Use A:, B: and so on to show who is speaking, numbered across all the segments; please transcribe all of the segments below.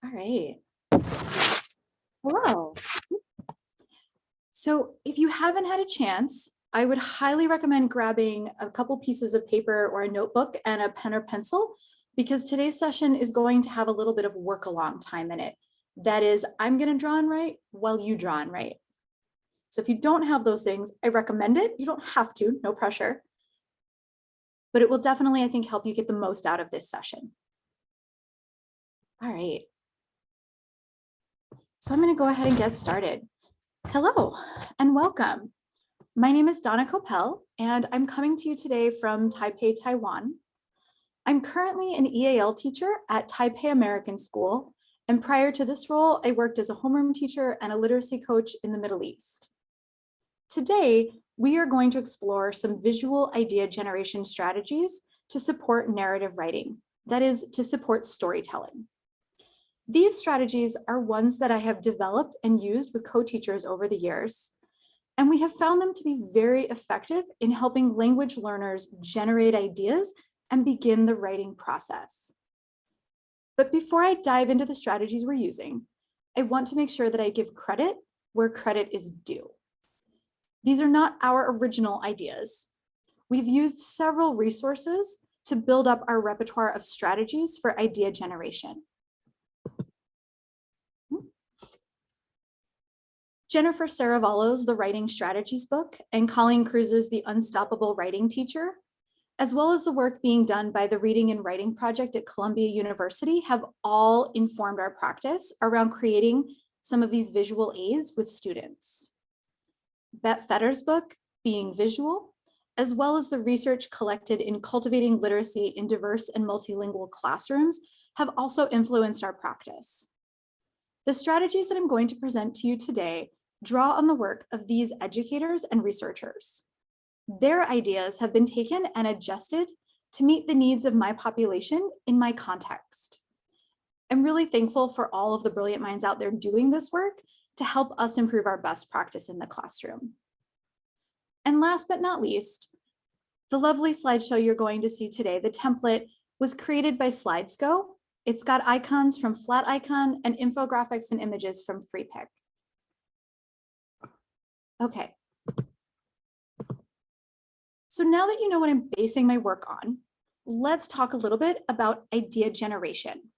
A: All right. Hello. So if you haven't had a chance, I would highly recommend grabbing a couple pieces of paper or a notebook and a pen or pencil, because today's session is going to have a little bit of work along time in it. That is, I'm going to draw and write while you draw and write. So if you don't have those things, I recommend it. You don't have to, no pressure. But it will definitely, I think, help you get the most out of this session. All right. So I'm going to go ahead and get started. Hello and welcome. My name is Donna Copel, and I'm coming to you today from Taipei, Taiwan. I'm currently an EAL teacher at Taipei American School, and prior to this role, I worked as a homeroom teacher and a literacy coach in the Middle East. Today, we are going to explore some visual idea generation strategies to support narrative writing, that is, to support storytelling. These strategies are ones that I have developed and used with co-teachers over the years, and we have found them to be very effective in helping language learners generate ideas and begin the writing process. But before I dive into the strategies we're using, I want to make sure that I give credit where credit is due. These are not our original ideas. We've used several resources to build up our repertoire of strategies for idea generation. Jennifer Saravallo's The Writing Strategies book and Colleen Cruz's The Unstoppable Writing Teacher, as well as the work being done by the Reading and Writing Project at Columbia University, have all informed our practice around creating some of these visual aids with students. Bette Fetter's book, Being Visual, as well as the research collected in Cultivating Literacy in Diverse and Multilingual Classrooms, have also influenced our practice. The strategies that I'm going to present to you today draw on the work of these educators and researchers. Their ideas have been taken and adjusted to meet the needs of my population in my context. I'm really thankful for all of the brilliant minds out there doing this work to help us improve our best practice in the classroom. And last but not least, the lovely slideshow you're going to see today, the template, was created by Slidesgo. It's got icons from Flat Icon and infographics and images from FreePic. Okay. So now that you know what I'm basing my work on, let's talk a little bit about idea generation.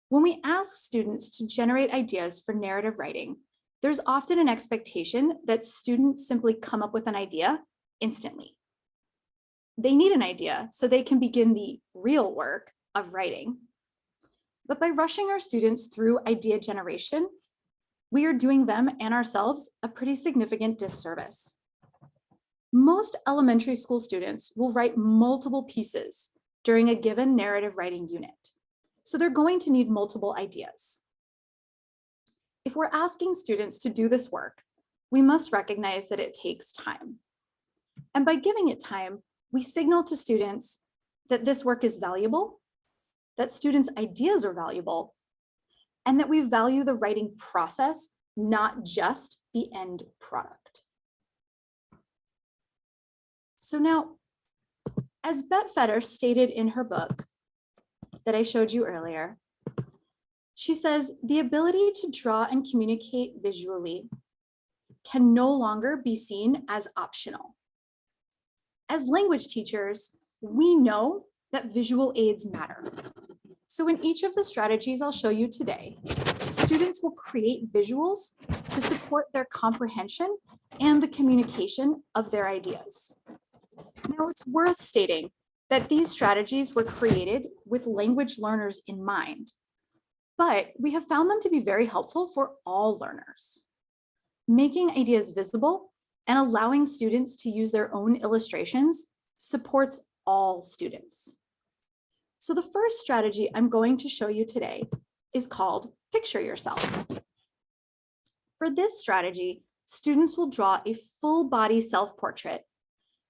A: When we ask students to generate ideas for narrative writing, there's often an expectation that students simply come up with an idea instantly. They need an idea so they can begin the real work of writing. But by rushing our students through idea generation, we are doing them and ourselves a pretty significant disservice. Most elementary school students will write multiple pieces during a given narrative writing unit, so they're going to need multiple ideas. If we're asking students to do this work, we must recognize that it takes time. And by giving it time, we signal to students that this work is valuable, that students' ideas are valuable, and that we value the writing process, not just the end product. So now, as Bette Fetter stated in her book that I showed you earlier, she says, the ability to draw and communicate visually can no longer be seen as optional. As language teachers, we know that visual aids matter. So in each of the strategies I'll show you today, students will create visuals to support their comprehension and the communication of their ideas. Now, it's worth stating that these strategies were created with language learners in mind, but we have found them to be very helpful for all learners. Making ideas visible and allowing students to use their own illustrations supports all students. So the first strategy I'm going to show you today is called Picture Yourself. For this strategy, students will draw a full body self-portrait,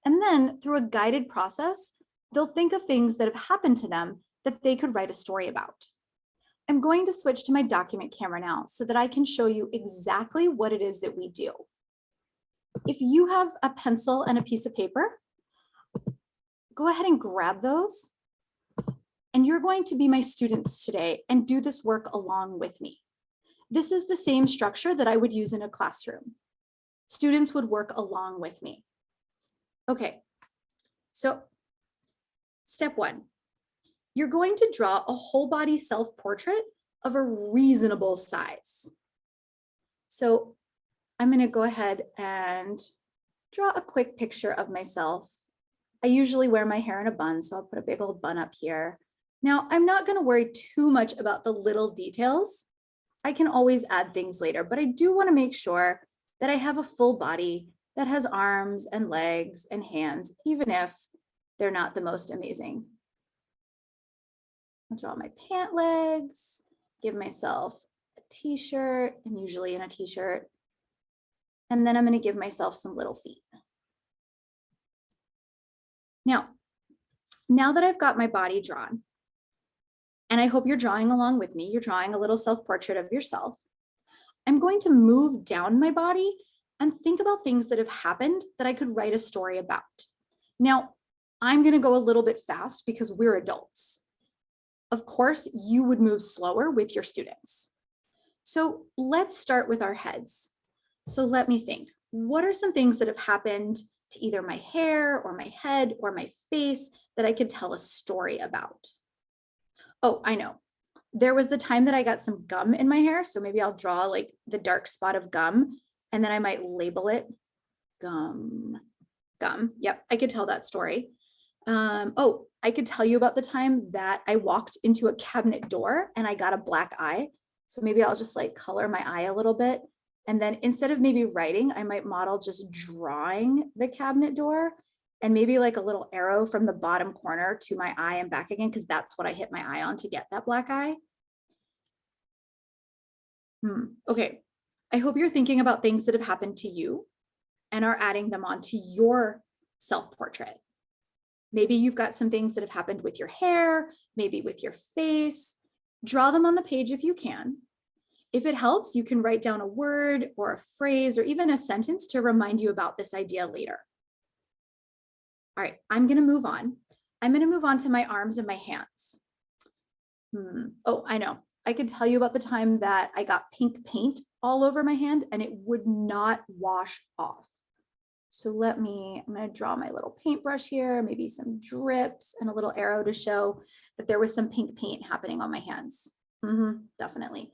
A: and then through a guided process, they'll think of things that have happened to them that they could write a story about. I'm going to switch to my document camera now so that I can show you exactly what it is that we do. If you have a pencil and a piece of paper, go ahead and grab those and you're going to be my students today and do this work along with me. This is the same structure that I would use in a classroom. Students would work along with me. Okay, so step one, you're going to draw a whole body self-portrait of a reasonable size. So I'm going to go ahead and draw a quick picture of myself. I usually wear my hair in a bun, so I'll put a big old bun up here. Now, I'm not going to worry too much about the little details. I can always add things later, but I do want to make sure that I have a full body that has arms and legs and hands, even if they're not the most amazing. I'll draw my pant legs, give myself a t-shirt. I'm usually in a t-shirt. And then I'm going to give myself some little feet. Now that I've got my body drawn, and I hope you're drawing along with me, you're drawing a little self-portrait of yourself, I'm going to move down my body and think about things that have happened that I could write a story about. Now, I'm going to go a little bit fast because we're adults. Of course, you would move slower with your students. So let's start with our heads. So let me think, what are some things that have happened to either my hair or my head or my face that I could tell a story about? Oh, I know. There was the time that I got some gum in my hair. So maybe I'll draw like the dark spot of gum and then I might label it gum. Yep, I could tell that story. Oh, I could tell you about the time that I walked into a cabinet door and I got a black eye. So maybe I'll just like color my eye a little bit. And then instead of maybe writing, I might model just drawing the cabinet door and maybe like a little arrow from the bottom corner to my eye and back again, because that's what I hit my eye on to get that black eye. Okay, I hope you're thinking about things that have happened to you and are adding them onto your self-portrait. Maybe you've got some things that have happened with your hair, maybe with your face. Draw them on the page if you can. If it helps, you can write down a word or a phrase or even a sentence to remind you about this idea later. All right, I'm going to move on. I'm going to move on to my arms and my hands. Oh, I know. I could tell you about the time that I got pink paint all over my hand and it would not wash off. So I'm going to draw my little paintbrush here, maybe some drips and a little arrow to show that there was some pink paint happening on my hands. Definitely.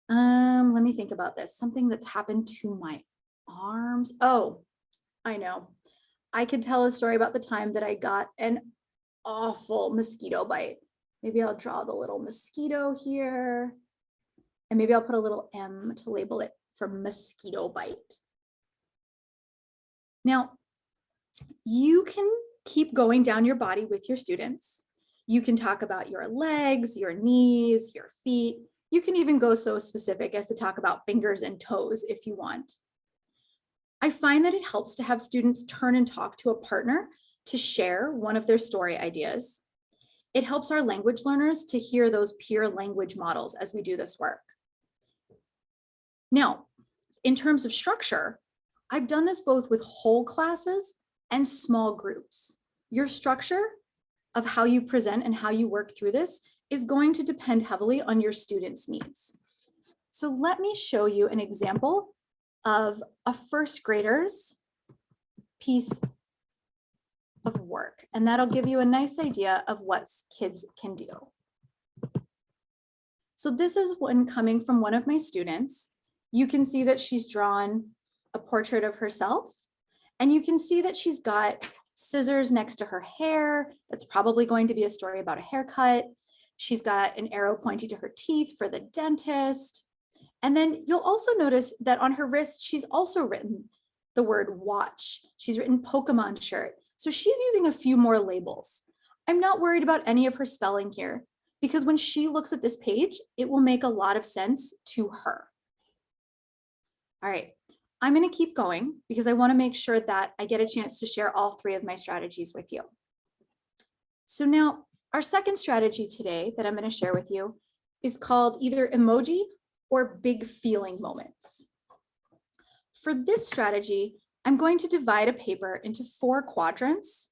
A: Let me think about this. Something that's happened to my arms. Oh, I know. I could tell a story about the time that I got an awful mosquito bite. Maybe I'll draw the little mosquito here. And maybe I'll put a little M to label it for mosquito bite. Now, you can keep going down your body with your students. You can talk about your legs, your knees, your feet. You can even go so specific as to talk about fingers and toes if you want. I find that it helps to have students turn and talk to a partner to share one of their story ideas. It helps our language learners to hear those peer language models as we do this work. Now, in terms of structure, I've done this both with whole classes and small groups. Your structure of how you present and how you work through this is going to depend heavily on your students' needs. So let me show you an example of a first grader's piece of work, and that'll give you a nice idea of what kids can do. So this is one coming from one of my students. You can see that she's drawn a portrait of herself, and you can see that she's got scissors next to her hair. That's probably going to be a story about a haircut. She's got an arrow pointing to her teeth for the dentist. And then you'll also notice that on her wrist, she's also written the word watch. She's written Pokemon shirt. So she's using a few more labels. I'm not worried about any of her spelling here because when she looks at this page, it will make a lot of sense to her. All right, I'm going to keep going because I want to make sure that I get a chance to share all three of my strategies with you. So now our second strategy today that I'm going to share with you is called either emoji or big feeling moments. For this strategy, I'm going to divide a paper into 4 quadrants,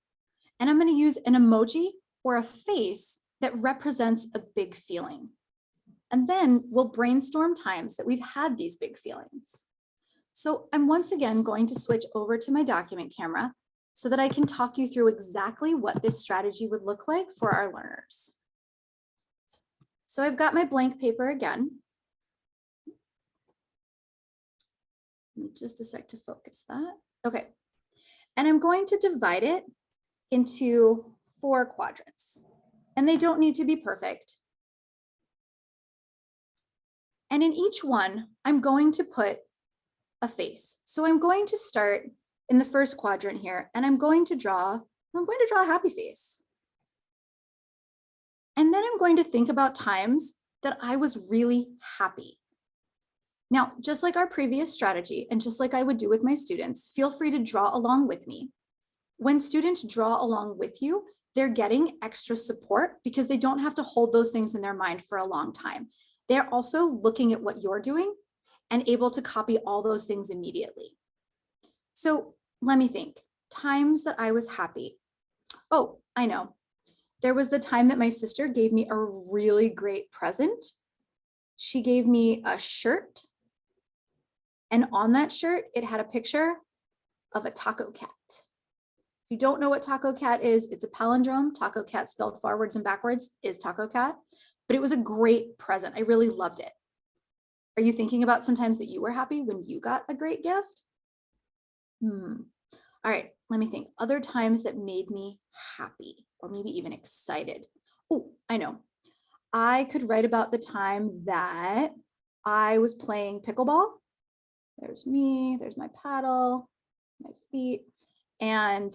A: and I'm going to use an emoji or a face that represents a big feeling. And then we'll brainstorm times that we've had these big feelings. So I'm once again going to switch over to my document camera so that I can talk you through exactly what this strategy would look like for our learners. So I've got my blank paper again. Just a sec to focus that. Okay. And I'm going to divide it into 4 quadrants. And they don't need to be perfect. And in each one, I'm going to put a face. So I'm going to start in the first quadrant here, and I'm going to draw a happy face. And then I'm going to think about times that I was really happy. Now, just like our previous strategy, and just like I would do with my students, feel free to draw along with me. When students draw along with you, they're getting extra support because they don't have to hold those things in their mind for a long time. They're also looking at what you're doing and able to copy all those things immediately. So let me think, times that I was happy. Oh, I know. There was the time that my sister gave me a really great present. She gave me a shirt. And on that shirt, it had a picture of a taco cat. If you don't know what taco cat is, it's a palindrome. Taco cat spelled forwards and backwards is taco cat, but it was a great present. I really loved it. Are you thinking about sometimes that you were happy when you got a great gift? All right, let me think. Other times that made me happy or maybe even excited. Oh, I know. I could write about the time that I was playing pickleball. There's me, there's my paddle, my feet, and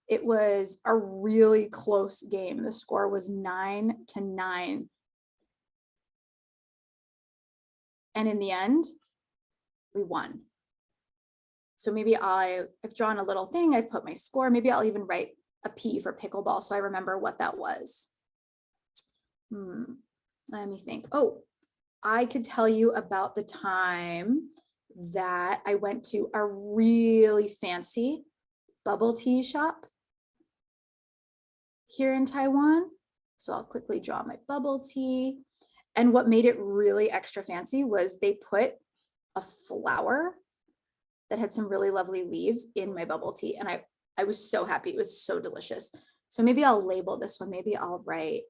A: it was a really close game. The score was 9-9. And in the end, we won. So maybe I've drawn a little thing, I've put my score, maybe I'll even write a P for pickleball so I remember what that was. Let me think. Oh, I could tell you about the time that I went to a really fancy bubble tea shop here in Taiwan. So I'll quickly draw my bubble tea. And what made it really extra fancy was they put a flower that had some really lovely leaves in my bubble tea. And I was so happy. It was so delicious. So maybe I'll label this one. Maybe I'll write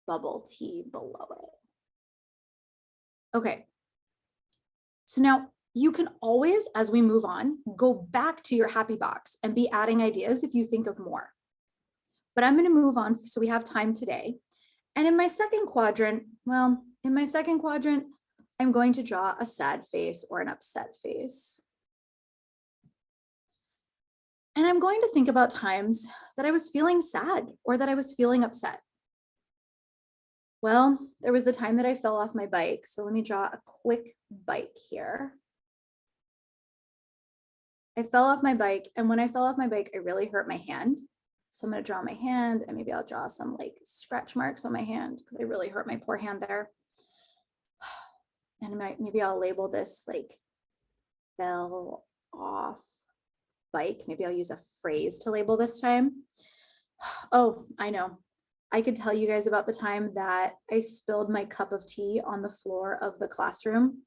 A: bubble tea below it. Okay. So now you can always, as we move on, go back to your happy box and be adding ideas if you think of more. But I'm going to move on so we have time today. And in my second quadrant, I'm going to draw a sad face or an upset face. And I'm going to think about times that I was feeling sad or that I was feeling upset. Well, there was the time that I fell off my bike. So let me draw a quick bike here. I fell off my bike, and when I fell off my bike, I really hurt my hand. So I'm going to draw my hand, and maybe I'll draw some like scratch marks on my hand because I really hurt my poor hand there. And maybe I'll label this like fell off bike. Maybe I'll use a phrase to label this time. Oh, I know. I could tell you guys about the time that I spilled my cup of tea on the floor of the classroom.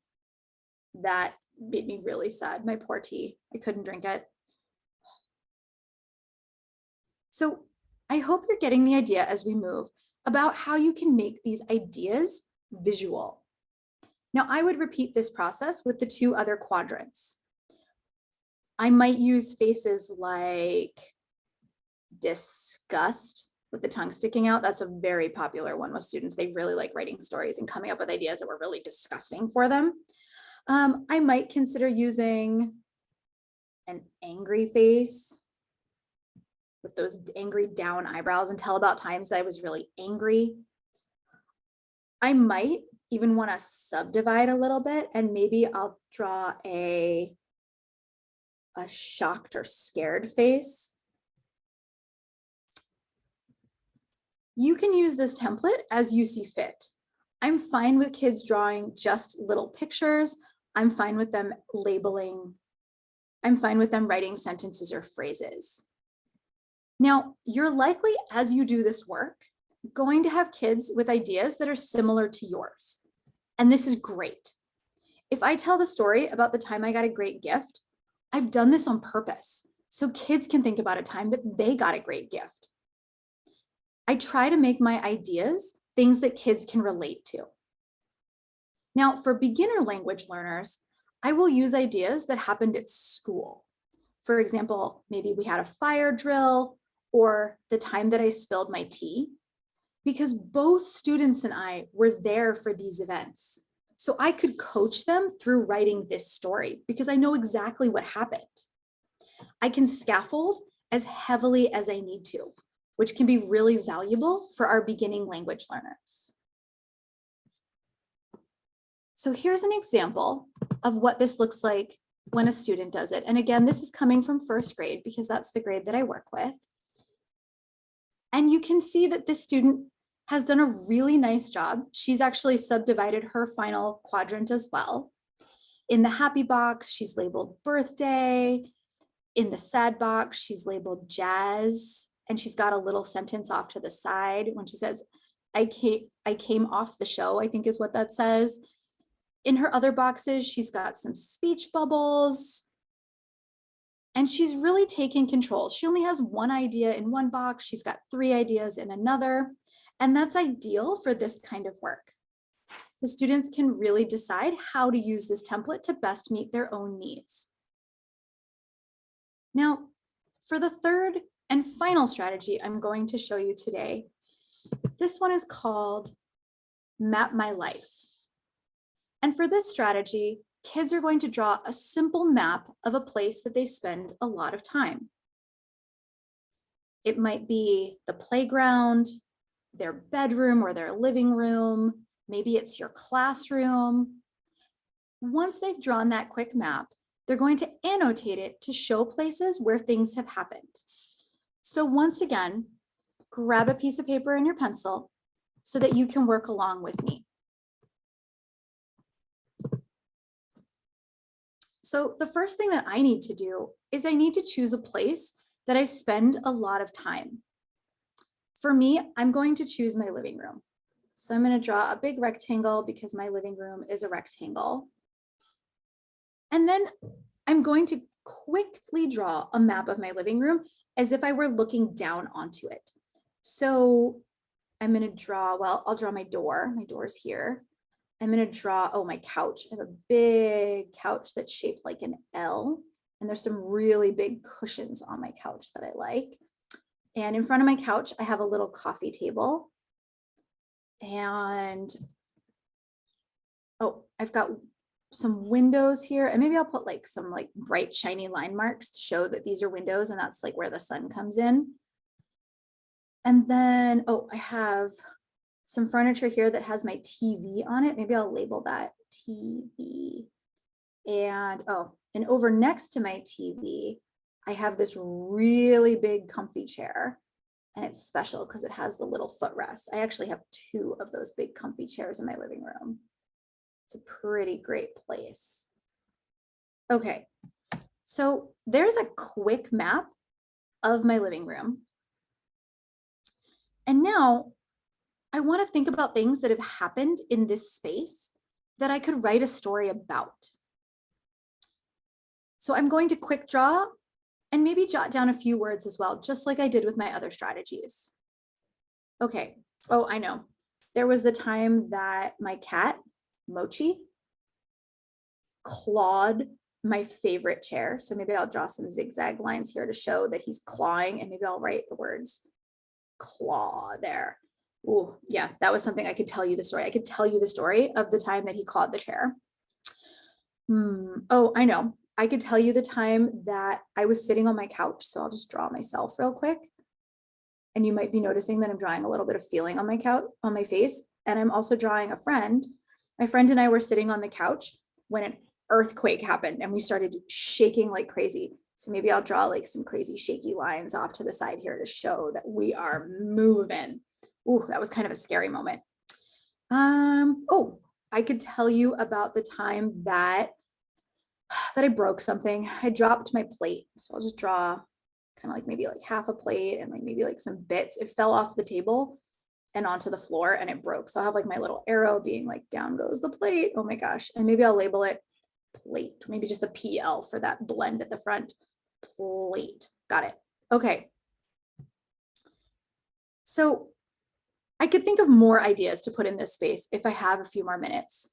A: That made me really sad. My poor tea. I couldn't drink it. So I hope you're getting the idea as we move about how you can make these ideas visual. Now, I would repeat this process with the 2 other quadrants. I might use faces like disgust with the tongue sticking out. That's a very popular one with students. They really like writing stories and coming up with ideas that were really disgusting for them. I might consider using an angry face with those angry down eyebrows and tell about times that I was really angry. I might even want to subdivide a little bit, and maybe I'll draw a shocked or scared face. You can use this template as you see fit. I'm fine with kids drawing just little pictures. I'm fine with them labeling. I'm fine with them writing sentences or phrases. Now, you're likely, as you do this work, going to have kids with ideas that are similar to yours. And this is great. If I tell the story about the time I got a great gift, I've done this on purpose so kids can think about a time that they got a great gift. I try to make my ideas things that kids can relate to. Now, for beginner language learners, I will use ideas that happened at school. For example, maybe we had a fire drill or the time that I spilled my tea, because both students and I were there for these events. So I could coach them through writing this story because I know exactly what happened. I can scaffold as heavily as I need to, which can be really valuable for our beginning language learners. So here's an example of what this looks like when a student does it. And again, this is coming from first grade because that's the grade that I work with. And you can see that this student has done a really nice job. She's actually subdivided her final quadrant as well. In the happy box, she's labeled birthday. In the sad box, she's labeled jazz. And she's got a little sentence off to the side when she says, I came off the show, I think is what that says. In her other boxes, she's got some speech bubbles. And she's really taken control. She only has one idea in one box. She's got 3 ideas in another. And that's ideal for this kind of work. The students can really decide how to use this template to best meet their own needs. Now, for the third and final strategy I'm going to show you today, this one is called Map My Life. And for this strategy, kids are going to draw a simple map of a place that they spend a lot of time. It might be the playground, their bedroom or their living room, maybe it's your classroom. Once they've drawn that quick map, they're going to annotate it to show places where things have happened. So once again, grab a piece of paper and your pencil so that you can work along with me. So the first thing that I need to do is I need to choose a place that I spend a lot of time. For me, I'm going to choose my living room. So I'm going to draw a big rectangle because my living room is a rectangle. And then I'm going to quickly draw a map of my living room as if I were looking down onto it. So I'm going to draw, well, I'll draw my door. My door's here. I'm going to draw, oh, my couch. I have a big couch that's shaped like an L. And there's some really big cushions on my couch that I like. And in front of my couch, I have a little coffee table. And, oh, I've got some windows here. And maybe I'll put like some like bright, shiny line marks to show that these are windows and that's like where the sun comes in. And then, oh, I have some furniture here that has my TV on it. Maybe I'll label that TV. And, oh, and over next to my TV, I have this really big comfy chair. And it's special because it has the little footrest. I actually have 2 of those big comfy chairs in my living room. It's a pretty great place. Okay, so there's a quick map of my living room. And now I want to think about things that have happened in this space that I could write a story about. So I'm going to quick draw and maybe jot down a few words as well, just like I did with my other strategies. Okay, oh, I know. There was the time that my cat, Mochi, clawed my favorite chair. So maybe I'll draw some zigzag lines here to show that he's clawing, and maybe I'll write the words claw there. Oh, yeah, that was something I could tell you the story. I could tell you the story of the time that he clawed the chair. Oh, I know. I could tell you the time that I was sitting on my couch. So I'll just draw myself real quick. And you might be noticing that I'm drawing a little bit of feeling on my couch, on my face. And I'm also drawing a friend. My friend and I were sitting on the couch when an earthquake happened and we started shaking like crazy. So maybe I'll draw like some crazy shaky lines off to the side here to show that we are moving. Ooh, that was kind of a scary moment. Oh, I could tell you about the time that I broke something. I dropped my plate. So I'll just draw kind of like maybe like half a plate and like maybe like some bits. It fell off the table and onto the floor and it broke. So I'll have like my little arrow being like, down goes the plate. Oh my gosh. And maybe I'll label it plate, maybe just a PL for that blend at the front. Plate. Got it. Okay. So I could think of more ideas to put in this space if I have a few more minutes.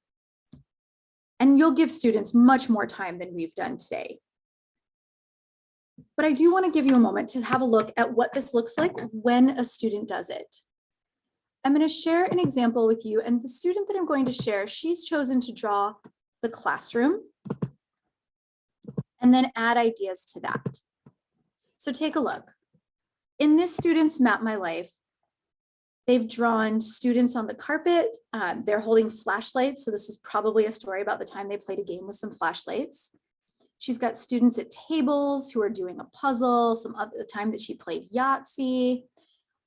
A: And you'll give students much more time than we've done today. But I do want to give you a moment to have a look at what this looks like when a student does it. I'm going to share an example with you, and the student that I'm going to share, she's chosen to draw the classroom and then add ideas to that. So take a look. In this student's Map My Life, they've drawn students on the carpet. They're holding flashlights. So this is probably a story about the time they played a game with some flashlights. She's got students at tables who are doing a puzzle, some other time that she played Yahtzee.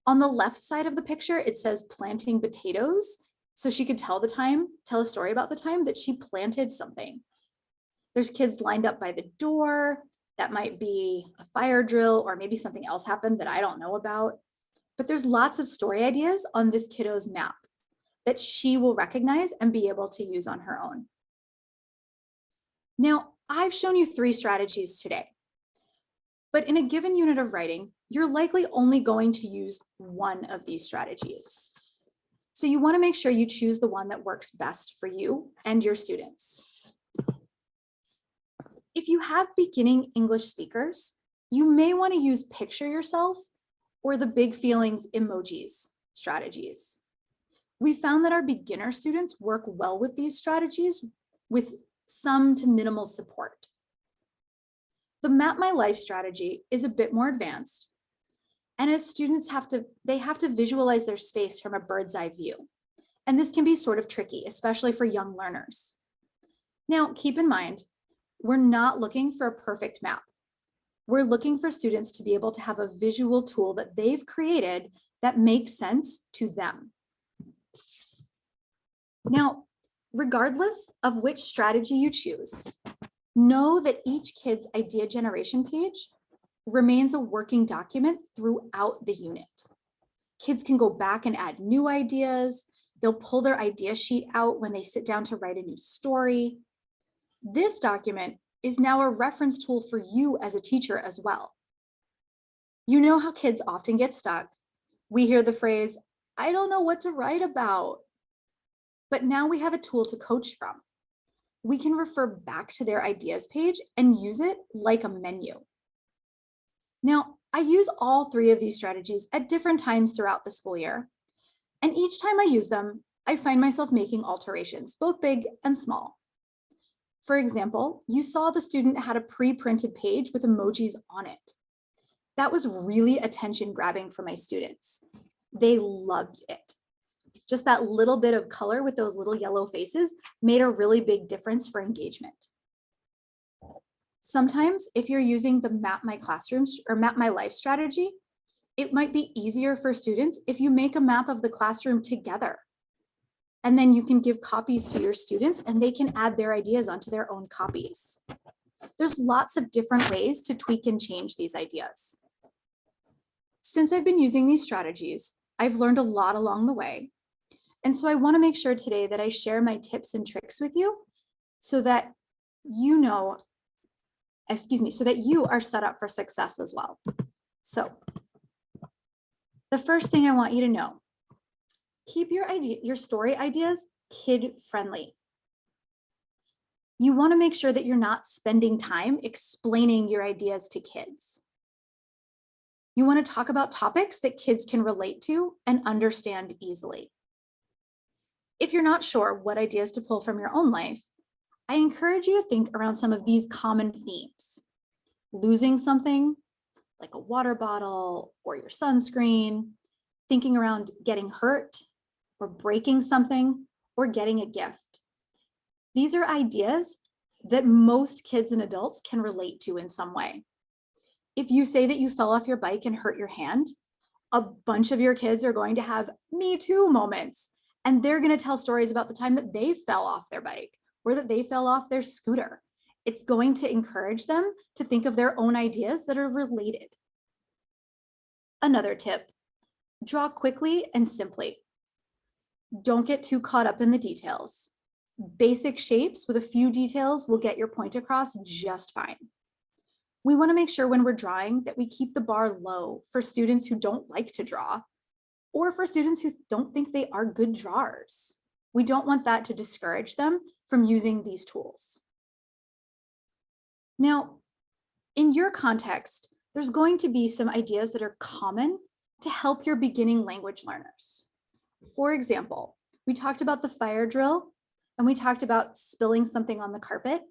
A: On the left side of the picture, it says planting potatoes. So she could tell a story about the time that she planted something. There's kids lined up by the door. That might be a fire drill, or maybe something else happened that I don't know about. But there's lots of story ideas on this kiddo's map that she will recognize and be able to use on her own. Now, I've shown you 3 strategies today, but in a given unit of writing, you're likely only going to use one of these strategies. So you want to make sure you choose the one that works best for you and your students. If you have beginning English speakers, you may want to use picture yourself or the big feelings emojis strategies. We found that our beginner students work well with these strategies with some to minimal support. The Map My Life strategy is a bit more advanced, and as students have to visualize their space from a bird's eye view. And this can be sort of tricky, especially for young learners. Now, keep in mind, we're not looking for a perfect map. We're looking for students to be able to have a visual tool that they've created that makes sense to them. Now, regardless of which strategy you choose, know that each kid's idea generation page remains a working document throughout the unit. Kids can go back and add new ideas. They'll pull their idea sheet out when they sit down to write a new story. This document is now a reference tool for you as a teacher as well. You know how kids often get stuck. We hear the phrase, "I don't know what to write about." But now we have a tool to coach from. We can refer back to their ideas page and use it like a menu. Now, I use all 3 of these strategies at different times throughout the school year. And each time I use them, I find myself making alterations, both big and small. For example, you saw the student had a pre-printed page with emojis on it. That was really attention grabbing for my students. They loved it. Just that little bit of color with those little yellow faces made a really big difference for engagement. Sometimes if you're using the Map My Classroom or Map My Life strategy, it might be easier for students if you make a map of the classroom together. And then you can give copies to your students and they can add their ideas onto their own copies. There's lots of different ways to tweak and change these ideas. Since I've been using these strategies, I've learned a lot along the way. And so I want to make sure today that I share my tips and tricks with you so that you know, so that you are set up for success as well. So the first thing I want you to know, keep your story ideas kid-friendly. You want to make sure that you're not spending time explaining your ideas to kids. You want to talk about topics that kids can relate to and understand easily. If you're not sure what ideas to pull from your own life, I encourage you to think around some of these common themes. Losing something, like a water bottle or your sunscreen, thinking around getting hurt or breaking something or getting a gift. These are ideas that most kids and adults can relate to in some way. If you say that you fell off your bike and hurt your hand, a bunch of your kids are going to have "me too" moments, and they're going to tell stories about the time that they fell off their bike or that they fell off their scooter. It's going to encourage them to think of their own ideas that are related. Another tip, draw quickly and simply. Don't get too caught up in the details. Basic shapes with a few details will get your point across just fine. We want to make sure when we're drawing that we keep the bar low for students who don't like to draw, or for students who don't think they are good drawers. We don't want that to discourage them from using these tools. Now, in your context, there's going to be some ideas that are common to help your beginning language learners. For example, we talked about the fire drill and we talked about spilling something on the carpet.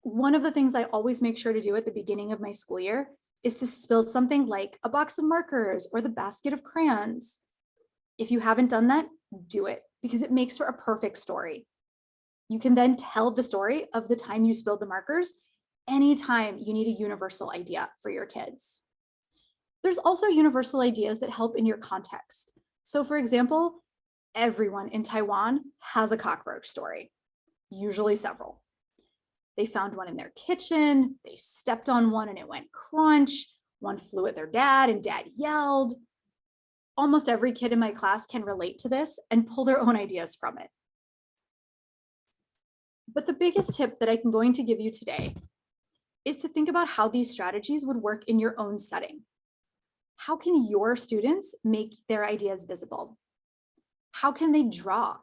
A: One of the things I always make sure to do at the beginning of my school year is to spill something like a box of markers or the basket of crayons. If you haven't done that, do it because it makes for a perfect story. You can then tell the story of the time you spilled the markers anytime you need a universal idea for your kids. There's also universal ideas that help in your context. So for example, everyone in Taiwan has a cockroach story, usually several. They found one in their kitchen, they stepped on one and it went crunch, one flew at their dad and dad yelled. Almost every kid in my class can relate to this and pull their own ideas from it. But the biggest tip that I'm going to give you today is to think about how these strategies would work in your own setting. How can your students make their ideas visible? How can they draw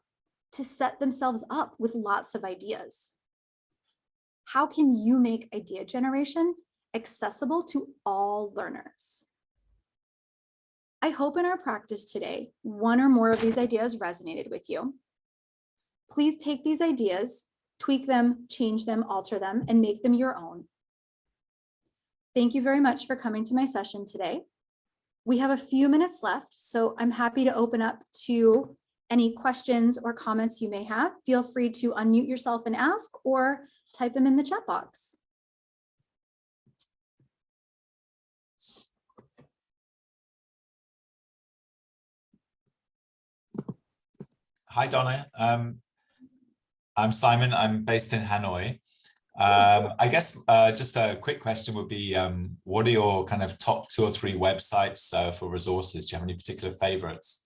A: to set themselves up with lots of ideas? How can you make idea generation accessible to all learners? I hope in our practice today, one or more of these ideas resonated with you. Please take these ideas, tweak them, change them, alter them, and make them your own. Thank you very much for coming to my session today. We have a few minutes left, so I'm happy to open up to any questions or comments you may have. Feel free to unmute yourself and ask or type them in the chat box.
B: Hi, Donna. I'm Simon. I'm based in Hanoi. I guess just a quick question would be, what are your kind of top 2 or 3 websites for resources? Do you have any particular favorites?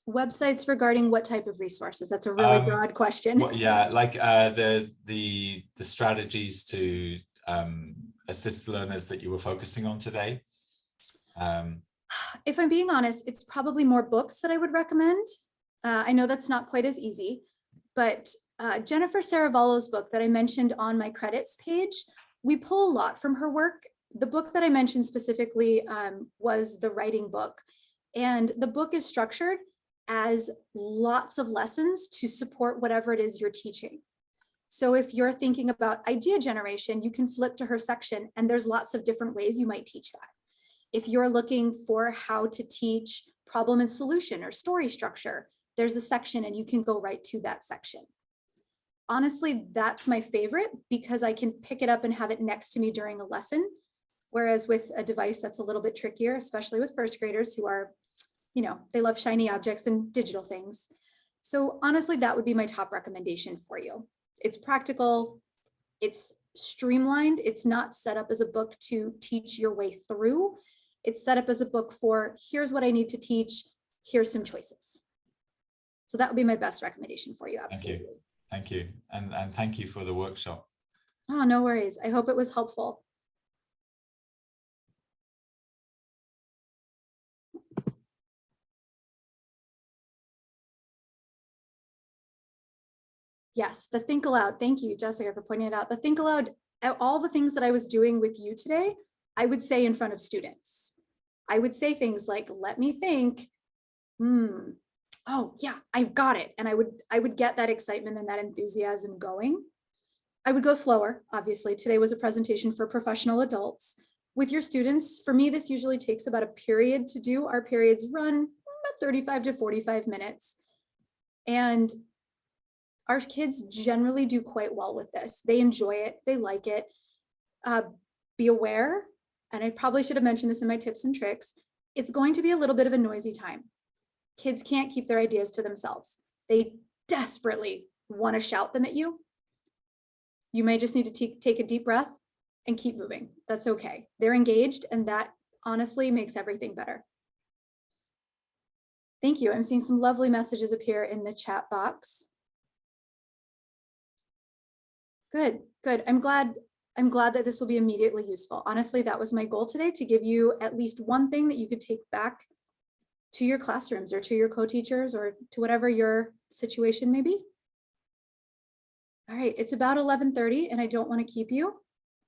A: Websites regarding what type of resources? That's a really broad question.
B: Well, yeah, like the strategies to assist learners that you were focusing on today.
A: If I'm being honest, it's probably more books that I would recommend. I know that's not quite as easy, but Jennifer Saravallo's book that I mentioned on my credits page, we pull a lot from her work. The book that I mentioned specifically was the writing book, and the book is structured as lots of lessons to support whatever it is you're teaching. So if you're thinking about idea generation, you can flip to her section and there's lots of different ways you might teach that. If you're looking for how to teach problem and solution or story structure, there's a section and you can go right to that section. Honestly, that's my favorite because I can pick it up and have it next to me during a lesson. Whereas with a device that's a little bit trickier, especially with first graders who are, you know, they love shiny objects and digital things. So honestly, that would be my top recommendation for you. It's practical, it's streamlined, it's not set up as a book to teach your way through. It's set up as a book for, here's what I need to teach, here's some choices. So that would be my best recommendation for you, absolutely.
B: Thank you. And thank you for the workshop.
A: Oh, no worries. I hope it was helpful. Yes, the think aloud. Thank you, Jessica, for pointing it out. The think aloud, all the things that I was doing with you today, I would say in front of students. I would say things like, let me think, oh yeah, I've got it. And I would get that excitement and that enthusiasm going. I would go slower. Obviously, today was a presentation for professional adults. With your students, for me, this usually takes about a period to do. Our periods run about 35 to 45 minutes. And our kids generally do quite well with this. They enjoy it, they like it. Be aware, and I probably should have mentioned this in my tips and tricks, it's going to be a little bit of a noisy time. Kids can't keep their ideas to themselves. They desperately want to shout them at you. You may just need to take a deep breath and keep moving. That's okay. They're engaged, and that honestly makes everything better. Thank you. I'm seeing some lovely messages appear in the chat box. Good, good. I'm glad that this will be immediately useful. Honestly, that was my goal today, to give you at least one thing that you could take back to your classrooms or to your co-teachers or to whatever your situation may be. All right, it's about 11:30 and I don't want to keep you,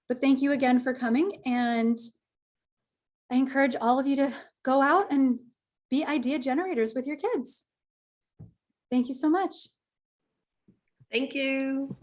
A: but thank you again for coming. And I encourage all of you to go out and be idea generators with your kids. Thank you so much.
C: Thank you.